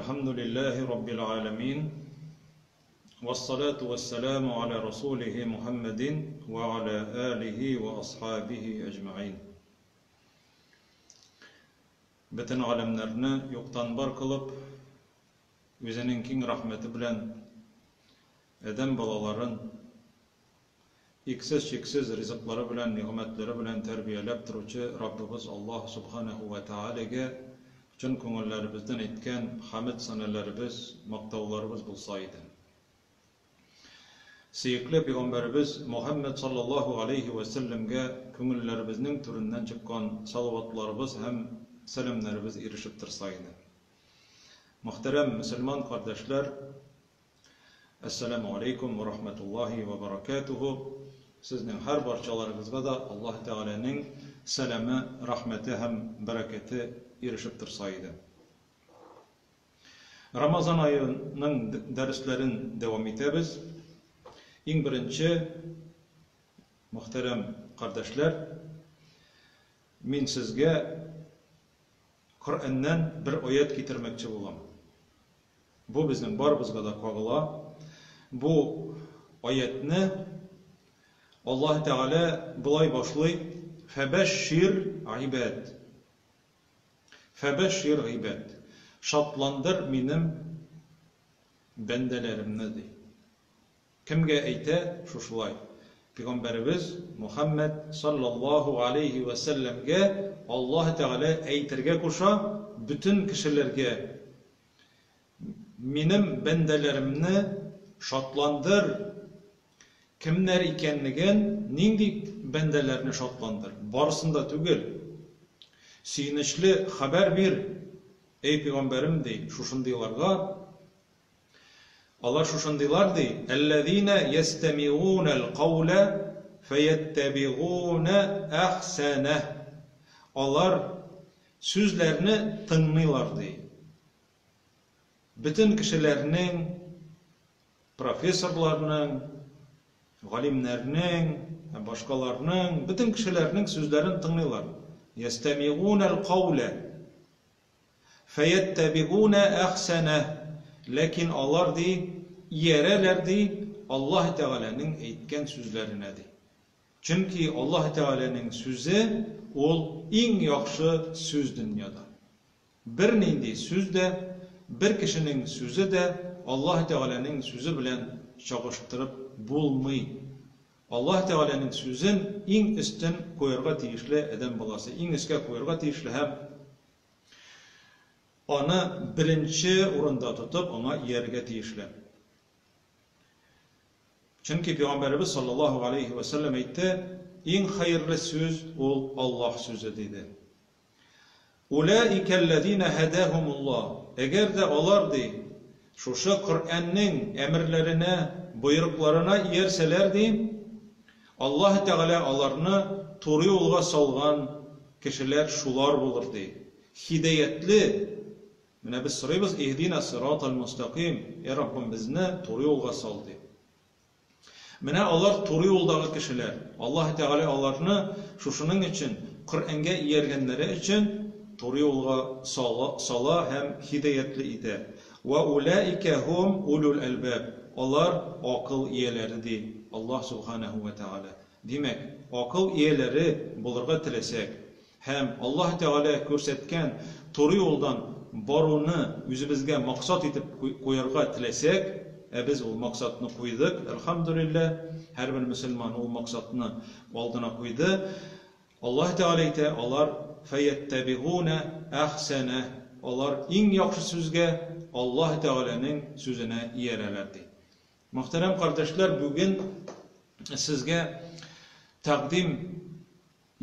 الحمد لله رب العالمين والصلاة والسلام على رسوله محمد وعلى آله وأصحابه أجمعين. Bütün alemlerini yoktan var kılıp, özünün keng rahmeti bilen Edem balaların iksiz çeksiz rızıkları bilen, nimetleri bilen terbiyelep turuvchi Rabbimiz Allah Subhanahu ve Teala'ga cın ko'ngillerimizdan etken hamd sanalarimiz, maqtovlarimiz bo'lsaydi. Suyukli Peygamberimiz Muhammed sallallahu aleyhi ve sellem'ge ko'ngillerimizning turinden çıkan salavatlarımız hem selamlarımız erişip tursaydı. Muhterem Müslüman kardeşler, Esselamu Aleyküm ve Rahmetullahi ve Berekatuhu. Sizin her barchalarınızga da Allah Teala'nın selamı, rahmeti hem bereketi erişip tursaydı. Ramazan ayının derslerin devam etimiz. En birinci, muhterem kardeşler, men sizge Kur'an'dan bir ayet getirmekçi olam. Bu bizning baribizga da qog'ila. Bu ayetni Allah Teala bulay başlay: "Febeşşir ibad." Febeşşir ibad. Şatlandır menim bendelerimni dey. Kimge ayta şuşulay? Peygamberimiz Muhammed sallallahu aleyhi ve sellem'ge Allah Teala aytirge koşa bütün kişilerge menim bendelerimni şatlandır. Kimler ikenligen nindi bendelerini şatlandır. Barısında tügül. Suyunishli haber bir. Ey Peygamberim dey, şuşundaylarga Allah şuşundaylar dey. Ellezine yestemi'unel kavle feyettebi'une ahseneh. Onlar sözlerini tınlaylar dey. Bütün kişilerinin, professorlarının, galimlerinin, başkalarının, bütün kişilerinin sözlerini tınlaylar. Yestemi'unel kavle feyettebi'une ahseneh. Lakin onlar dey, yereler dey, Allah Teala'nın aytgan sözlerine dey. Çünkü Allah Teala'nın sözü ol en yaxşı söz dünyada. Bir nindi söz de, bir kişinin sözü de Allah Teala'nın sözü bilen çağıştırıp bulmay. Allah Teala'nın sözün en üstün koyarga tiyişli eden balası, en üstke koyarga tiyişli hem onu birinci orunda tutup ona yerge tiyişli. Çünkü Peygamberimiz sallallahu aleyhi ve sellem aytti, en hayırlı söz ol Allah sözü dedi. Ulaikellezine hedahumullah. Eğer de onlar dey, şuşa Kur'an'ın emirlerine, buyruklarına yerselerdi, Allah Teala alarını doğru yolga salgan kişiler şular bulur dey. Hidayetli, mine biz sorayız, ihdina sıratal mustakim, ey Rabbim bizni doğru yolga sal dey. Mine onlar doğru yoldagi kişiler, Allah Teala alarını şuşunun için, Kur'an'ga yergenleri için doğru yolga sala hem hidayetli idi. Ve ulaike hum ulul albab. Onlar akıl iyeleri değil. Allah Subhanahu ve Teala. Demek akıl iyeleri bulurga tilesek hem Allah Teala körsetken doğru yoldan barunu yüzümüzge maksat etip koyarga tilesek, biz o maksatını koyduk. Elhamdülillah her bir Müslüman o maksatını aldına koydu. Allah Teala ite onlar feyettebi'une ahseneh. Onlar en yaxşı sözge Allah Teala'nın sözüne yerelerdi. Muhterem kardeşler, bugün sizge takdim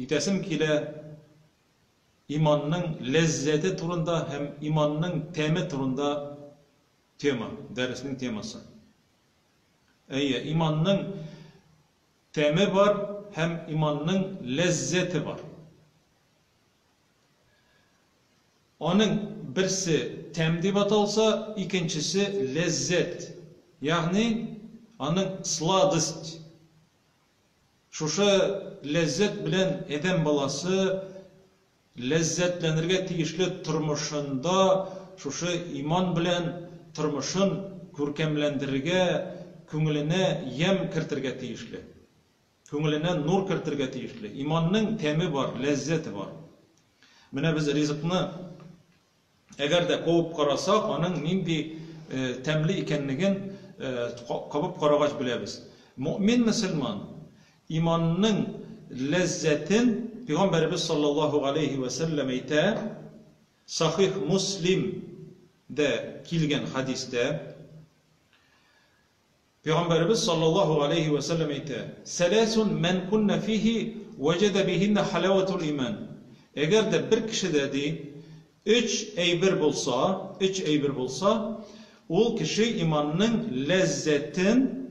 etesim kile imanın lezzeti turunda hem imanın temi turunda tema, dersinin teması. İmanın temi var hem imanın lezzeti var. Onun birisi temdi batalsa, ikincisi lezzet. Yani onun sladost. Şuşa lezzet bilen eden balası lezzetlenirge tiyişli turmuşunda şuşu iman bilen tırmışın görkemlendirge, köngüline yem kirtirge tiyişli. Köngüline nur kirtirge tiyişli. İmanның temi var, lezzeti var. Mine biz rizikni eğer de kovup karasak, onun nindi temli ikenligin kapıp karagaç bilemiz. Mümin Müslüman imanның lezzetin Peygamberimiz sallallahu aleyhi ve sellem ite Sahih Müslim'de kilgen hadiste Peygamberimiz sallallahu aleyhi ve sellem ite Selasun men kunne fihi vecede bihinne halavetul iman. Eğer de bir kişi dedi üç eybir bulsa ol kişi imanның lezzetin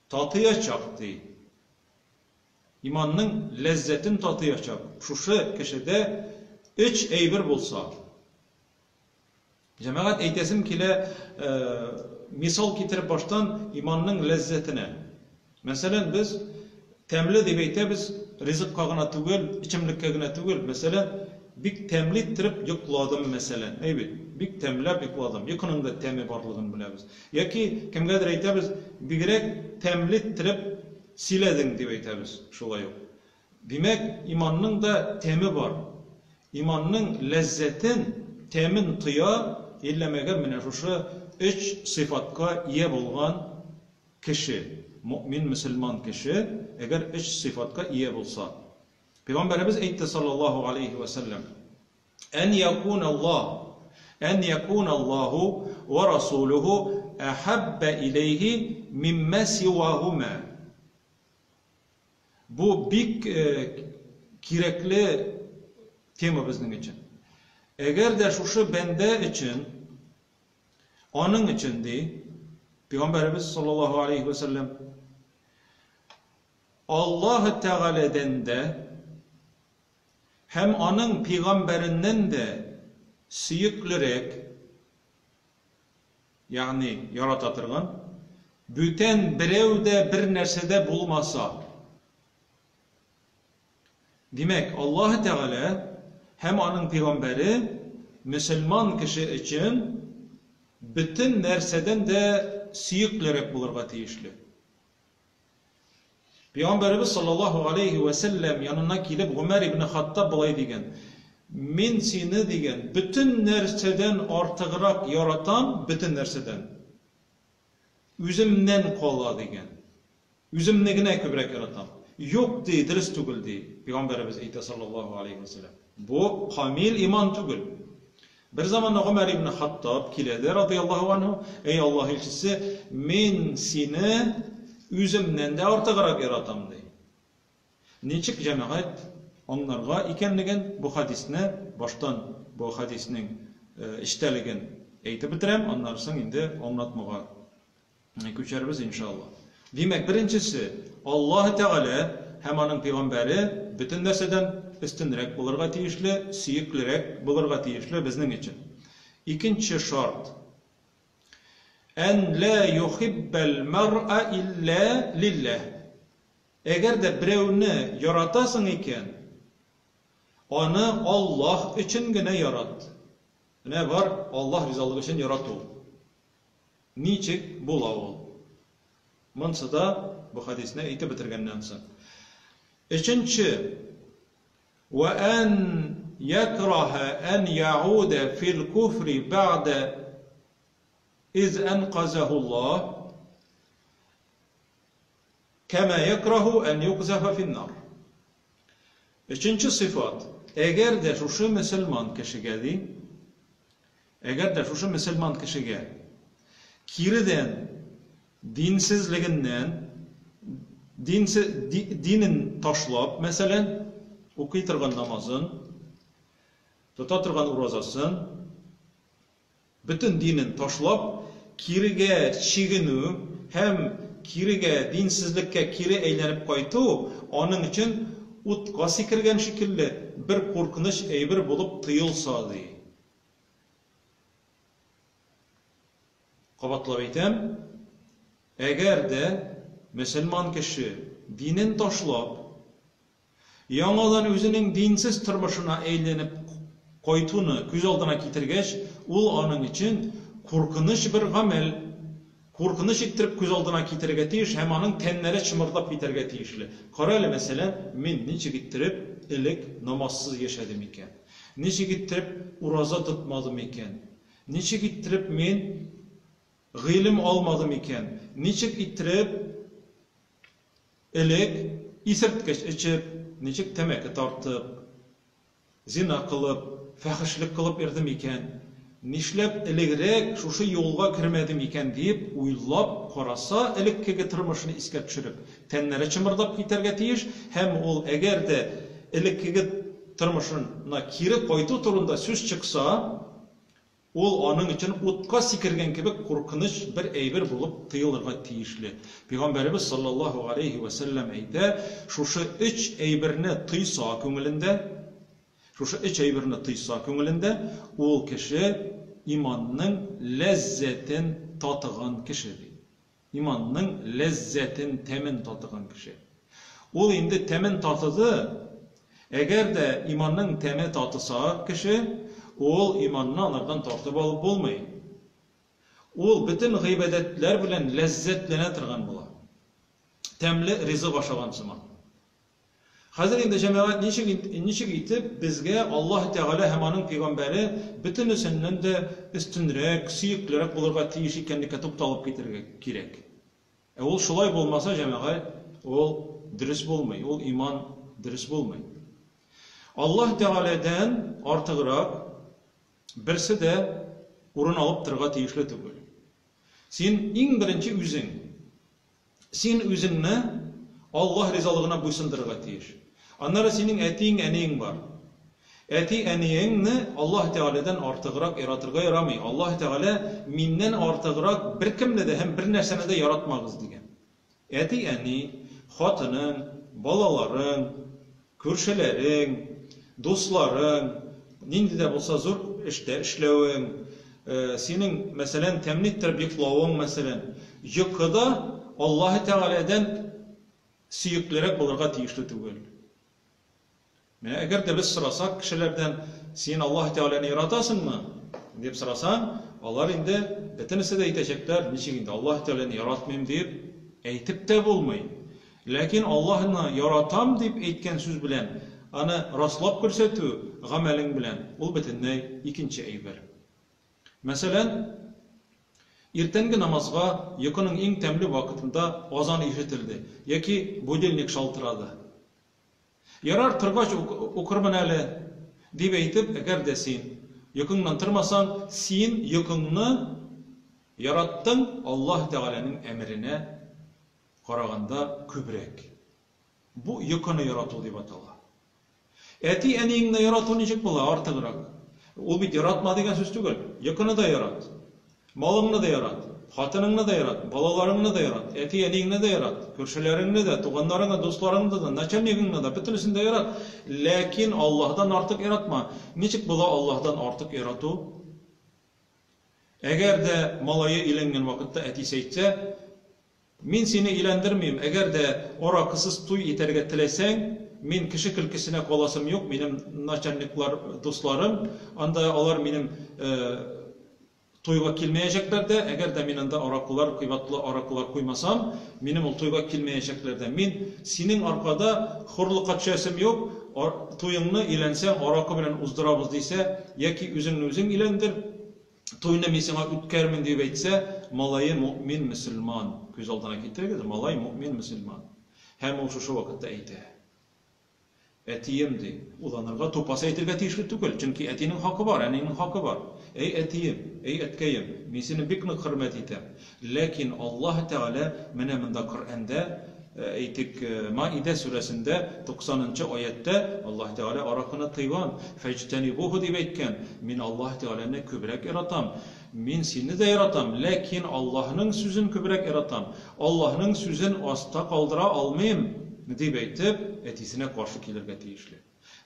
tatıyacaktı. İmanның lezzetin tatıyacak. Şuşu kişide üç eybir bulsa. Cemaat eytesim kile misal getirip baştan imanның lezzetine. Mesela biz temli debeyte biz rizq kağına tügül, içimlik kağına tügül. Mesela bik temli tirip yıkladım mesela. Evet, bik temlep yıkladım. Yakınında temi barlığını bilemiz. Ya ki kimgedir eytemiz bigrek temli tirip siledin deb eytemiz. Şolay yok. Demek imanның da temi var. İmanның lezzetin temin tıya illemeger mine şuşu üç sıfatka iye bulgan kişi, mümin Müslüman kişi eğer üç sıfatka iye bulsa. Peygamberimiz eytti sallallahu aleyhi ve sellem en yekunallahu ve rasuluhu ahabbe ileyhi mimme sivahuma. Bu bik kirekli tema bizning için. Eğer de şuşu bende için onun için de Peygamberimiz sallallahu aleyhi ve sellem Allah Teala'dan de hem onun peygamberinden de sıyıklarek yani yaratatırgan bütün birevde bir nersede bulmasa demek Allah Teala hem onun peygamberi Müslüman kişi için bütün nerseden de sıyıklarek bulurga tiyişli. Peygamberimiz sallallahu aleyhi ve sellem yanına kilip Ömer ibn Hattab bulay degen. Min seni degen bütün nerseden artıgırak yaratan bütün nerseden. Üzümden kola degen. Üzümnegine köbrek yaratan. Yok dey, dürüst tügül dey. Peygamberimiz eyte sallallahu aleyhi ve sellem. Bu kamil iman tügül. Bir zaman Ömer ibn Hattab kiledi radıyallahu anhu. Ey Allah elçisi, min seni üzümden de artıgırak yaratam dey. Neçik cemaat onlarga ikenligen bu hadisine baştan bu hadisinin işteligin eytip bitirem. Onlarsın indi anlatmaga köçerimiz inşallah. Demek birincisi Allah Teala hem onun peygamberi bütün nerseden üstünrek bulurga tiyişli, sıyıklarek bulurga tiyişli bizning için. İkinci şart en la yuhibbel mer'a illa lillah. Eğer de birevni yaratasın iken onu Allah için gene yarat. Ne var? Allah rizalığı için yarat ol. Niçik? Bula ol. Mansa da bu hadisine eytip bitirgenden sonra. Üçüncü ve en yekraha en yaude fil kufri ba'de iz enqazahullah kema yekrahu en yukzafa finnar. Üçüncü sıfat eğer de şu Müslüman kişi geldi kiriden dinsizliginden dinin taşlap mesela okuyturgan namazın tutatırgan urazasın bütün dinin taşlap kirige çiginu hem kirige dinsizlikке kiri eylenip koytu onun için utqa sikirgen şekilde bir korkunç eybir bulup tıyılsa diye. Qabatlab eytem, eğer de Müslüman kişi dinin taşlap, yangadan özünün dinsiz turmuşuna eylenip koytuğunu göz aldına getirgeç, ul onun için korkunç bir gamel, korkunç ittirip göz aldına getirge tiyiş, hem onun tenlere çımırdap getirge tiyişli. Karayla mesela, men niçe getirip ilik namazsız yaşadım iken, niçe getirip uraza tutmadım iken, niçe getirip men g'ilim almadım iken, niçe getirip ilik isirtgeç içip, niçe temeki tartıp, zina kılıp, fahişlik kılıp erdim iken, nişlep iligirek şuşu yolga kirmedim iken deyip uylap karasa ilikkege tırmışını iskep çürüp tenlere çımırdap giterge tiyiş, hem ol eğer de ilikkege tırmışına kiri koydu turunda söz çıksa, ol onun için utka sikirgen gibi korkunç bir eybir bulup tıyılırga tiyişli. Peygamberimiz sallallahu aleyhi ve sellem eyde, şuşu üç eybirine tıysa köngülünde, şuşu üç eybirine tıysa köngülünde, ol kişi imanның lezzetin tatıgan kişidir. İmanның lezzetin temin tatıgan kişi. Ol indi temin tatıdı, eğer de imanның temi tatısa kişi, ol imanını anardan tartıp alıp olmayın. Ol bütün gıybedetler bilen lezzetlene tırgan bula. Temli rizi başagan zaman. Hazır indi cemaat niçe gitip bizge Allah Teala hemanın peygamberi bütün senden de üstünrek, suyuklere bulurga tiyiş ikenlikle tuptalıp getirmek gerek. Ol şulay bolmasa cemaat, ol dürüst bolmay, ol iman dürüst bolmay. Allah Teala'dan artığırak birisi de urun alıp tırga tiyişli tügül. Sen en birinci üzün, sen üzünne Allah rizalığına buysundırga tiyiş. Anlara senin etiğin eneğin var. Eti eneğini Allah Teala'dan artığırak yaratırga yaramay. Allah Teala minden artığırak bir kimle de hem bir nersene de yaratmağız diyen. Eti eneği, hatının, balaların, körşelerin, dostların, nindi de bolsa zor işte işlewin, senin meselen temnittir yıklawın meselen, yıkıda Allah Teala'dan suyuklerek bulurga tiyişli tügül. Eğer de biz sırasak kişilerden sen Allah Teala'nı yaratasın mı? deyip sırasan, onlar indi bitinisi de yetecekler, niçin Allah Teala'nı yaratmayayım deyip eytip de bulmayın. Lakin Allah'ını yaratam deyip eytken söz bilen, ana raslap görsetü gamelin bilen, ol bitinne ikinci eyber. Mesela, ertengi namazga yıkının en temli vakitinde azan işitildi. Yaki budilnik şaltıradı. Yarar tırgaç okurman әлі deyip eytip, eğer de sen yıkından tırmasan, sen yıkını yarattın Allah Teala'nın emrine karaganda kübrek. Bu yıkını yaratı deyip atala. Eti eneğinle yaratı necek bola artığırak. Ol bit yaratma degen söz tügül. Yıkını da yarat. Malını da yarat. Hatınını da yarat. Balalarını da yarat. Eti eneğini de yarat. Körşelerini de, tuğanlarını, dostlarını da, naçelliğini de, bütünüsünü de yarat. Lakin Allah'tan artık yaratma. Necek bola Allah'tan artık yaratı? Eğer de malayı ilengen vakitte eti seytse, min seni ilendirmeyeyim. Eğer de orakısız tuy iterge tilesen, min kişi kılkisine kolasım yok. Benim naçanlıklar, dostlarım. Anda onlar benim toyga kilmeyecekler de. Eğer de benim de orakılar, kıyvatlı orakılar koymasam, benim o toyga kilmeyecekler de. Min senin arkada hırlık açasım yok. Toyunu ilensen, orakı bilen uzdurabız deyse, ya ki üzün ilendir. Toyuna misina ütkermin deyip eytse, malayı mümin Müslüman. Göz aldına getirgedir, malayı mümin Müslüman. Hem o şu vakitte eyte. Etiyimdi. Ulanırga topasa eytirge tiyişli tükül. Çünkü etinin hakkı var, eneğinin hakkı var. Ey etiyim, ey etkeyim. Misini bikni hürmet etem. Lakin Allah Teala meneminde Kur'an'da eytik Maide suresinde 90. ayette Allah Teala arakını tıyvan. Fectenibuhu deyip eytken. Min Allah Teala'ne kübrek yaratam. Min seni de yaratam. Lakin Allah'ın sözün kübrek yaratam. Allah'ın sözün asta kaldıra almayayım. Deyip eytip etisine karşı kelirge tiyişli.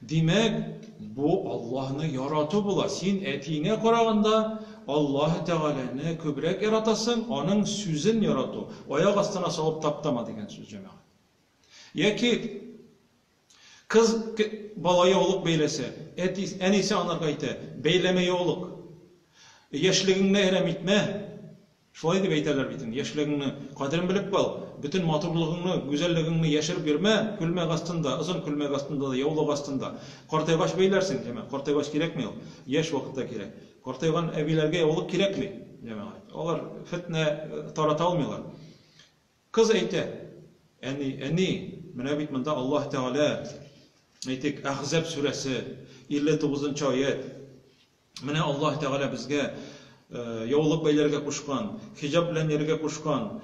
Demek bu Allah'ını yaratı bula. Sen etine karaganda Allah Teala'nı kübrek yaratasın, onun sözün yaratı. Ayak astına salıp taptama degen söz cemaat. Ya ki Kız balaya olup beylese, en iyisi anarga ite, beylemeye oluk. Yaşlığını erem itme. Şolay dip eyterler bitin. Yaşlığını kadrin bilip bal. Bütün maturluğunu, güzelliğini yaşırıp yürme, külmek astında, ızın külmek astında da, yavluk astında. Kortaybaş beylersin, deme. Kortaybaş gerek mi? Yaş vakitte gerek. Kortaygan ebilerge yavluk gerek mi? Deme. Olar fitne tarata almıyorlar. Kız eyte. Eni, münabit mında Allah Teala eytik Ahzab suresi 59. ayet. Mine Allah Teala bizge yavluk beylerge kuşkan, hicab bilen yerge kuşkan,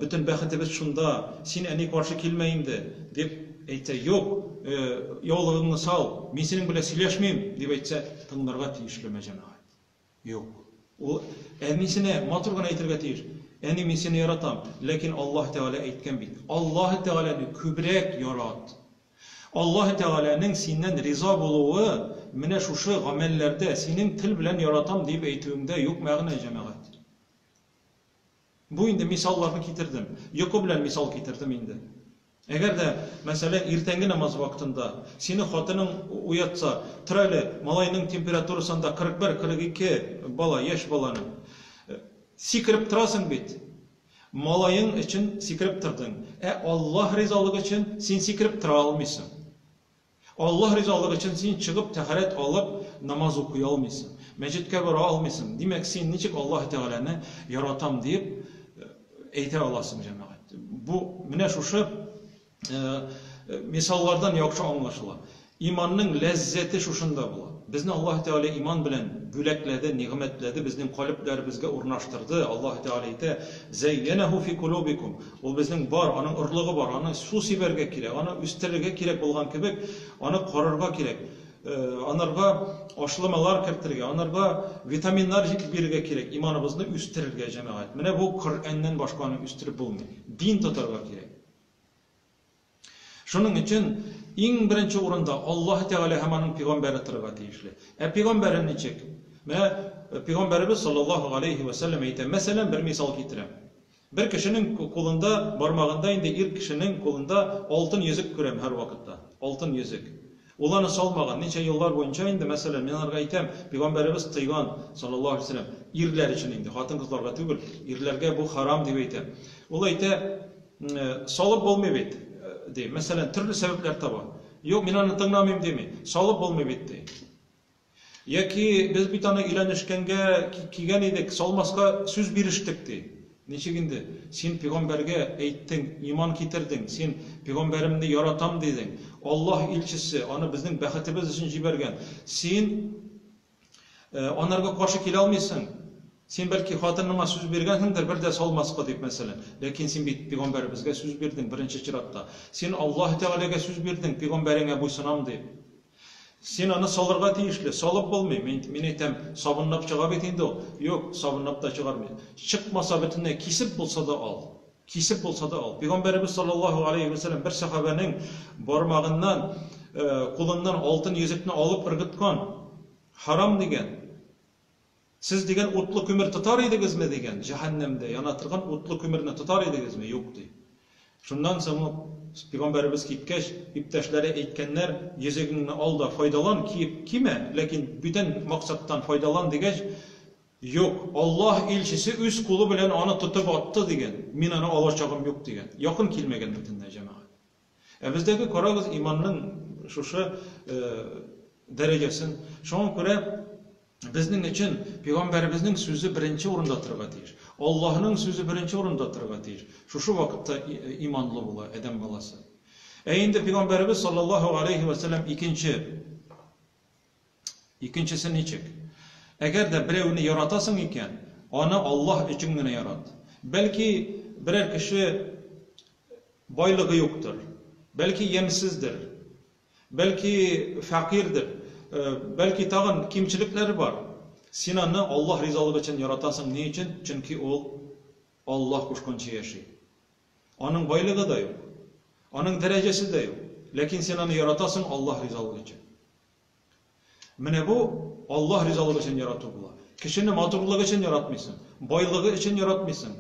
bütün bəxtimiz şunda, sen eni karşı kilmeyindi, deyip eyte, yok, yavluğunu sal, men senin bile sileşmeyim, deyip eytse, tınlarga tiyişleme cemaat. Yok. Enisine maturgan eytirge tiyiş. Eni men seni yaratam, lekin Allah Teala eytken bit. Allah Teala'nı kübrek yarat. Allah Teala'nın senden riza buluğu, mine şuşu amellerde senin til bilen yaratam deyip eytüğünde yok mağına cemaat. Bu indi misallarını getirdim. Yoku bilen misal getirdim indi. Eğer de mesela ertengi namaz vaktinde seni hatının uyatsa, trali malayının temperaturasında 41-42 bala, yaş balanın sikirip tırasın bit. Malayın için sikirip tırdın. Allah rizalığı için sen sikirip tıra almışsın. Allah rizalığı için sen çıkıp taharet alıp namaz okuya almışsın. Mecitke vara almışsın. Demek sen niçik Allah Teala'nı yaratam deyip eyte alasın cemaat. Bu mine şuşu misallardan yakşı anlaşıla. İmanın lezzeti şuşunda bula. Bizni Allah Teala iman bilen bülekledi, nimetledi, bizning kalpler bizge urnaştırdı. Allah Teala ite zeyyenehu fi kulubikum. O bizning bar, anın ırlığı var, anı su siberge kirek, anı üstelege kirek bolgan kebek, anı korarga kirek. Anarga aşılamalar kirtirge, anarga vitaminlar birge kirek, imanımızını üsttirirge cemaat. Mine bu Kur'an'dan başkanı üsttirip bulmuyor. Din tutarga kirek. Şunun için en birinci oranda Allah Teala hemenin peygamberi tırıga tiyişli. Peygamberin içik. Peygamberimiz sallallahu aleyhi ve sellem eyte. Mesela bir misal getirem. Bir kişinin kolunda, barmağında indi ilk kişinin kolunda altın yüzük görem her vakitte. Altın yüzük. Ulanı salmagan neçe yıllar boyunca indi. Mesela men arga aytem, Peygamberimiz tıygan sallallahu aleyhi ve sellem irler için indi. Hatın kızlarga tügül. İrlerge bu haram diye aytem. Ula ayte salıp olmayıp deyim. Mesela türlü sebepler taba. Yok men anı tınlamayım deymi. Salıp olmayıp deyim. Ya ki biz bir tane ilanışkenge kigen edik, salmaska söz biriştik deyim. Neçigindi? Sen peygamberge eyttin, iman kitirdin, sen peygamberimni yaratam dedin. Allah ilçisi, onu bizning bəxtimiz için jibergen. Sen onlarga karşı kele almıyorsun. Sen belki hatırına söz bergensindir, bir de salmaska deyip mesela. Lekin sen peygamberimizge söz berdin birinci çıratta. Sen Allah Teala'ga söz berdin, peygamberine buysunam deyip. Sen onu salırga tiyişli, salıp olmayı. Men eytem, sabunlap çığa betindi o. Yok, sabunlap da çıkarmayı. Çıkmasa bütünne kesip bulsa da al. Kesip bulsa da al. Peygamberimiz sallallahu aleyhi ve sellem bir sahabenin barmağından, kulundan altın yüzükünü alıp ırgıtkan. Haram degen. Siz degen utlu kümür tutar ediniz mi degen. Cehennemde yanatırgan utlu kümürünü tutar ediniz mi? Yok deyip. Şundan sonra Peygamberimiz gitkeş, iptaşlara eytkenler yüzüğünü al da faydalan kime? Lekin bütün maksattan faydalan degeç yok. Allah ilçisi üst kulu bilen onu tutup attı degen. Men onu alacağım yok degen. Yakın kilmegen bütünne cemaat. Bizdeki korağız imanın şuşu derecesin. Şuna göre bizning için Peygamberimizning sözü birinci orunda turga tiyiş. Allah'ın sözü birinci orunda turga tiyiş. Şu vakitte imanlı bola adam balası. Endi Peygamberimiz sallallahu aleyhi ve sellem ikincisi niçik? Eğer de birevini yaratasın iken, onu Allah için gene yarat. Belki birer kişi baylığı yoktur. Belki yemsizdir. Belki fakirdir. Belki tağın kimçilikleri var. Sen onu Allah rizalığı için yaratasın. Ne için? Çünkü o Allah kuşkunca yaşıyor. Onun baylığı da yok. Onun derecesi de yok. Lakin sen onu yaratasın Allah rizalığı için. Mine bu Allah rizalığı için yaratılır. Kişinin maturluğu için yaratmışsın. Baylığı için yaratmışsın.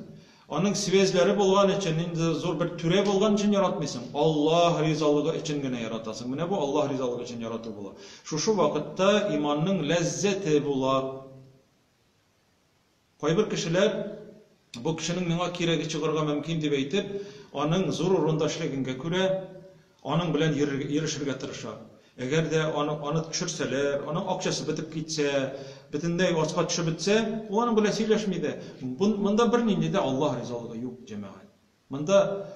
Onun sivezleri bulgan için, zor bir türe bulgan için yaratmıyorsun. Allah rizalığı için gene yaratasın. Mine bu Allah rizalığı için yaratı bula. Şu vakitte imanın lezzeti bula. Koy kişiler bu kişinin mena kiregi çıkarga mümkün diye eytip, onun zor urundaşlığına göre onun bilen yarışırga tırışar. Eğer de onu düşürseler, onun akçası bitip gitse, bütünde açığa düşüp bitse, onun bile söyleşmeydi. Bunda bir neydi de Allah rizalığı yok cemaat. Bunda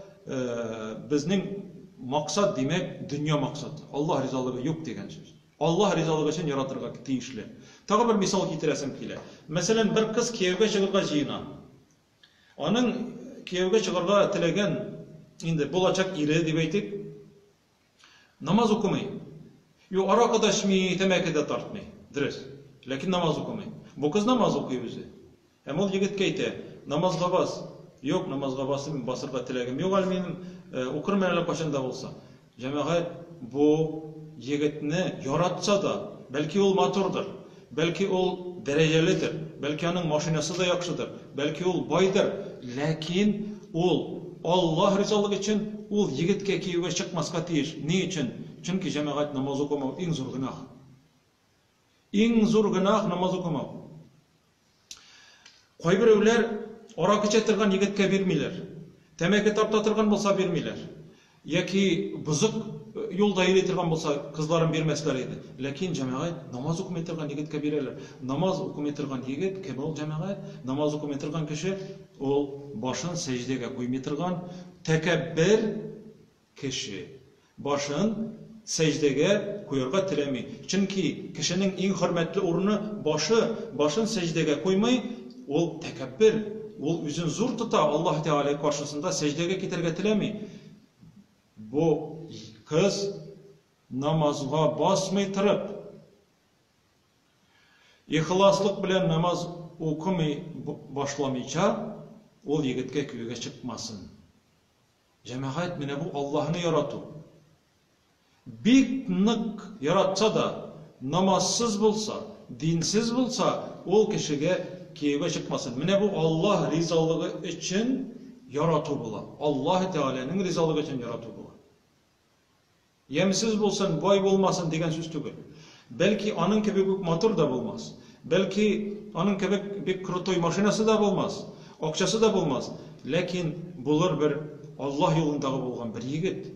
bizning maksat demek dünya maksat. Allah rizalığı yok degen söz. Allah rizalığı için yaratırga tiyişli. Tağı bir misal getiresim kile. Mesela bir kız kiyevge çıkırga jiyina. Onun kiyevge çıkırga tilegen indi bulacak iri deb aytib, namaz okumay. Yo arkadaş mı temaki de tartmay. Dürüst. Lakin namaz okumay. Bu kız namaz okuyor bize. Hem ol yigitke aytı, namazga bas. Yok namazga basım basırga tilegim. Yok al menim okurum hele kaçanda bolsa. Cemaat bu yigitni yaratsa da belki ol maturdur. Belki ol derecelidir. Belki onun maşinası da yaxşıdır. Belki ol baydır. Lakin ol Allah rizalığı için ol yigitke kiyevge çıkmaska tiyiş. Ne için? Çünkü cemaat namaz okumav en zor günah. En zor günah namaz okumav. Koy birevler orak içetirgan yigitke vermeyler. Temeki tartatırgan bolsa vermeyler. Yaki bızık yolda eğletirgan bolsa kızların vermesler edi. Lakin cemaat namaz okumetirgan yigitke verirler. Namaz okumetirgan yigit kim ol cemaat? Namaz okumetirgan kişi ol başın secdege koymetirgan tekebbir kişi. Başın secdege koyarga tilemi. Çünkü kişinin en hürmetli orunu başın secdege koymay, ol tekebbir, ol üzün zor tuta Allah Teala karşısında secdege giderge tilemi. Bu kız namazga basmay turib, ihlaslık bilen namaz okumay başlamayca, ol yigitke kuyuga çıkmasın. Cemaat mine bu Allah'ını yaratı. Bir nık yaratsa da namazsız bulsa, dinsiz bulsa, ol kişiye kiyeve çıkmasın. Mine bu Allah rizalığı için yaratı bula. Allah Teala'nın rizalığı için yaratı bula. Yemsiz bulsun, boy bulmasın degen söz tügül. Belki onun gibi bir motor da bulmaz. Belki onun gibi bir krutoy maşinası da bulmaz. Okçası da bulmaz. Lakin bulur bir Allah yolundağı bulgan bir yigit.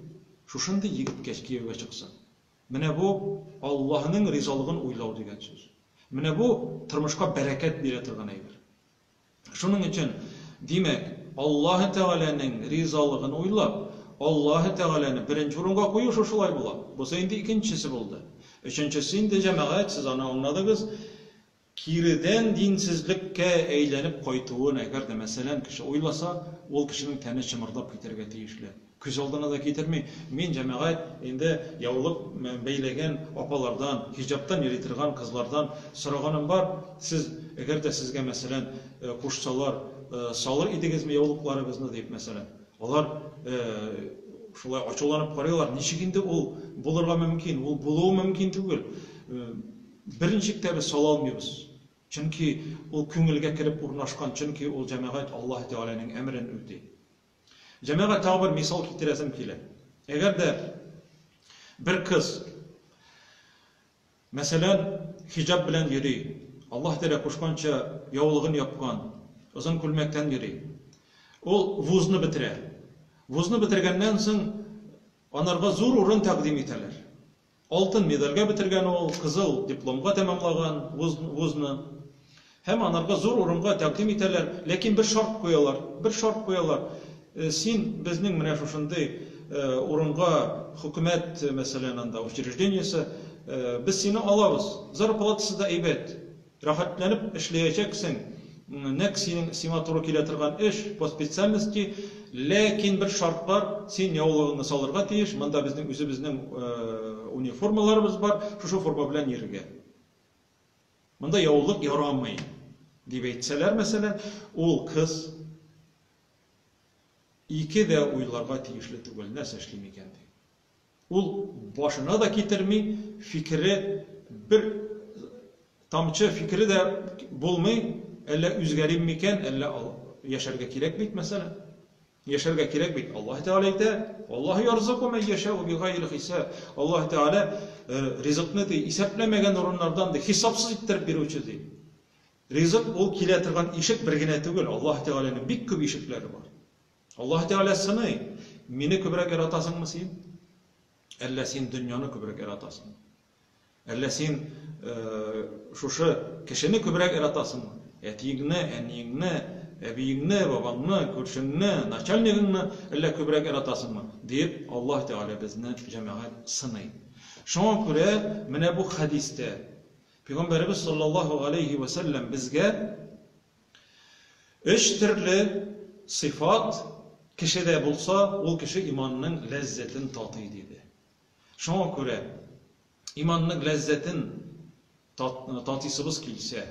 Şuşunda yigit kiyevge çıksın. Mine bu Allah'ın rizalığını uylav degen söz. Mine bu turmuşka bereket biletirgan eydir. Şunun için demek Allah Teala'nın rizalığını uylap, Allah Teala'nı birinci orunga koyuş şuşulay bula. Bu sayında ikincisi buldu. Üçüncüsü indi cemaat siz ana anladınız. Kiriden dinsizlikке eğlenip koytuğun eğer de mesela kişi uylasa, ol kişinin teni çımırdap giderge tiyişli. Küz olduğuna da getirmey. Men cemaat indi yavulup beylegen apalardan, hicaptan yeritirgan kızlardan soraganim var. Siz eğer de sizge mesela kuşsalar, salır idiniz mi yavuluklarınızı deyip mesela. Olar şulay açılanıp qarıyorlar. Nişiginde ol bulurga mümkün, ol buluğu mümkün tügül. Birinci kitapı sala almıyoruz. Çünkü ol köngülge kirip urnaşkan, çünkü ol cemaat Allah Teala'nın emrini ötey. Cemaat tağı bir misal getiresim kile. Eğer de bir kız mesela hicab bilen yeri, Allah Teala koşkança yavulığını yapgan, uzun külmekten yeri, ol vuzunu bitire. Vuzunu bitirgenden soň onarga zor orun takdim eteler. Altın medalga bitirgen ol, kızıl diplomga tamamlagan vuzunu. Hem onarga zor orunga takdim eteler, lekin bir şart koyalar. Sen bizning mine şuşunday orunga hükümet meselelerde учреждениесі biz seni alabız. Zarpalatısı da eybet. Rahatlanıp işleyeceksin. Nek senin simaturu kiletirgan iş po spesialnosti, lekin bir şart var, sen yavulığını salırga tiyiş. Mında bizning uniformalarımız var, şu forma bilen yerge. Mında yavuluk yaramay. Dip etseler mesela, ol kız iki de uylarga tiyişli tugul, näse işlemeken di. Ol başına da getirmey, fikri bir tamçı fikri de bulmay, elle üzgerim miken, elle yaşarga kirek bit mesela. Yaşarga kirek bit. Allah Teala ayta: "Allahu yarzuqu men yeşâ'u bighayri hisab." Allah Teala rizqni isaplamagан orunlardan da hesapsız ittirip beruvchi deydi. Rizq ol kile turgan eshik birgina tugul. Allah Teala'nın bik ko'p eshiklari bor. Allah Teala sanay, meni ko'proq yaratasыңmы sen? Alla sen dunyoni ko'proq yaratasың? Alla sen şuşa kishini ko'proq yaratasыңmı? Etigini, eningni, abiyingni, babangni, ko'rshingni, nachalnigingni alla ko'proq yaratasыңmı? Deb Allah Teala bizni jamoat sanay. Şoňa ko'ra mana bu hadisde Peygamberimiz sallallahu aleyhi ve sellem bizge 3 türlü sıfat kişide bulsa, o kişi imanının lezzetini tatıyı dedi. Şoňa ko'ra imanның lezzetin tatysыбыз kilse,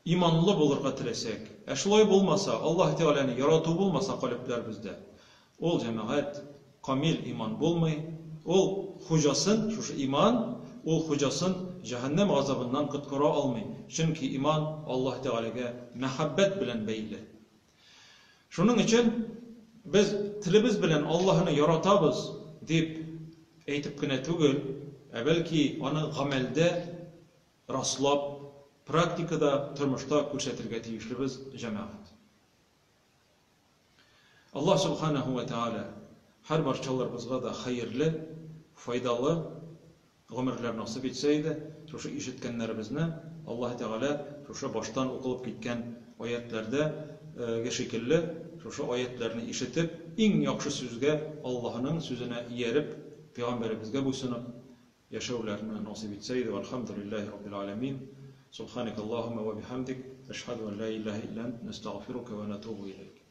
imanlı bolurga tilesek, şulay bolmasa, Allah Teala'nı yaratuy bolmasa kalplerimizde, ol jemaat kamil iman bolmay, ol hujasın, şu iman, ol hujasın cehennem azabından qutqara almay. Çünkü iman Allah Teala'ga muhabbet bilen beyli. Şunun için biz tilimiz bilen Allah'ını yaratabız deyip aytip gina tugul, belki onu amelde raslap, praktikada, turmuşda ko'rsatirga tegishlibiz jamoat. Allah subhanahu ve Teala har barchalarimizga da hayırlı, faydalı ömürler nasip etseydi, şu işitkenlerimizni Allah Teala şu baştan okulup gitken ayetlerde şekilli şu ayetlerini işitip en yaxşı sözge Allah'ın sözüne yerip Peygamberimizge boysunup yaşawlarını nasip etseydi. Velhamdülillahi Rabbil alemin. Subhanakallahumma ve bihamdik. Eşhedü en la ilahe illa ente nestağfiruke ve netubu ileyk.